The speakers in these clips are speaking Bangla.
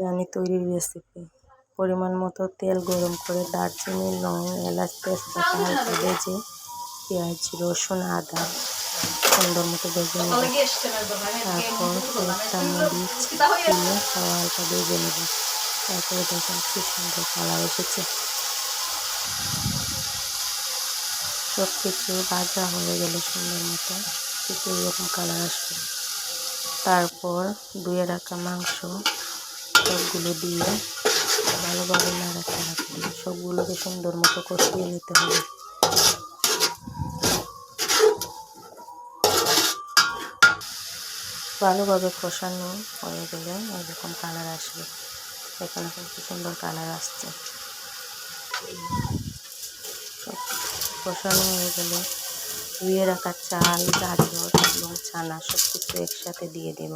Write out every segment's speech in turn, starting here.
বিরিয়ানি তৈরির রেসিপি। পরিমাণ মতো তেল গরম করে দারচিনি, লং, এলাচ, তেজপাতা হালকা ভেজে পেঁয়াজ, রসুন, আদা সুন্দর মতো ভেজে নেব। তারপর কয়েকটা মরিচ দিয়ে হালকা ভেজে নেব। তারপরে দেখুন কি সুন্দর কালার এসেছে। সব কিছু ভাজা হয়ে গেলে সুন্দর মতো ঠিক এরকম কালার আসবে। তারপর ধুয়ে রাখা মাংস সবগুলো দিয়ে ভালোভাবে নাড়াচাড়া করে সবগুলোকে সুন্দর মতো কষিয়ে নিতে হবে। ভালোভাবে কষানো হয়ে গেলে এরকম কালার আসবে। এখানে খুব সুন্দর কালার আসছে। কষানো হয়ে গেলে ধুয়ে রাখা চাল, গাজর এবং ছানা সব কিছু একসাথে দিয়ে দেব।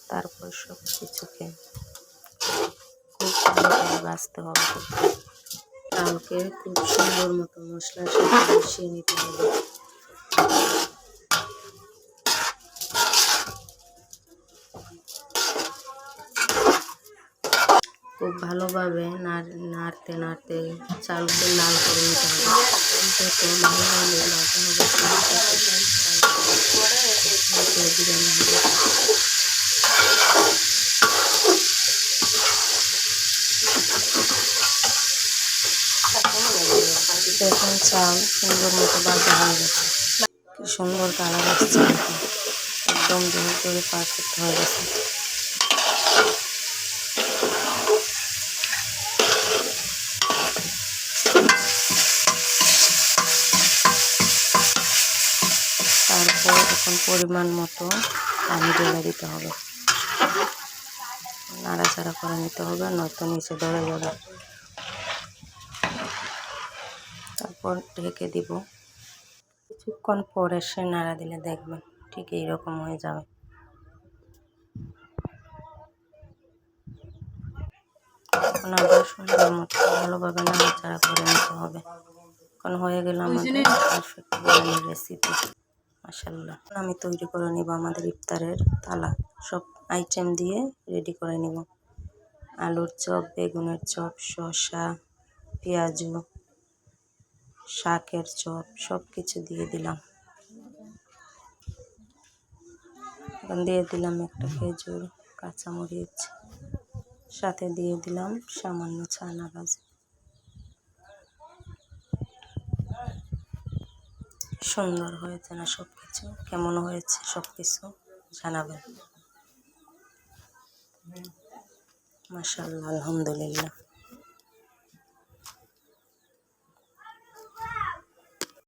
তারপর সব কিছুকে খুব ভালোভাবে ভাজতে হবে। চালকে খুব সুন্দর মতো মশলার সাথে মিশিয়ে নিতে হবে। খুব ভালোভাবে নাড়তে নাড়তে চালকে লাল করে নিতে হবে। যাতে ভালোভাবে ভাজা হবে বিরিয়ানি হবে। দেখুন চাল সুন্দর মতো ভাজা হয়ে গেছে। কি সুন্দর কালার আসছে। একদম ধরে ধরে পারফেক্ট হয়ে গেছে। তারপর এখন পরিমাণ মতো পানি ঢেলে দিতে হবে। নাড়াচাড়া করে নিতে হবে, নয়তো নিচে ধরে যাবে। তারপর ঢেকে দিব। কিছুক্ষণ পরে সে নাড়া দিলে দেখবেন ঠিক এইরকম হয়ে যাবে। এখন আবার সুন্দর মতো ভালোভাবে নাড়াচাড়া করে নিতে হবে। এখন হয়ে গেল আমাদের পারফেক্ট বিরিয়ানির রেসিপি। মাশাআল্লাহ। আমি তৈরি করে নিব আমাদের ইফতারের তালা। সব আইটেম দিয়ে রেডি করে নিব। আলুর চপ, বেগুনের চপ, শসা, পেঁয়াজু, শাকের চপ সব কিছু দিয়ে দিলাম। এখন দিয়ে দিলাম একটা খেজুর, কাঁচামরিচ, সাথে দিয়ে দিলাম সামান্য ছানা ভাজি। সুন্দর হয়েছে না সব কিছু? কেমন হয়েছে সব কিছু জানাবেন। মাশাআল্লাহ, আলহামদুলিল্লাহ।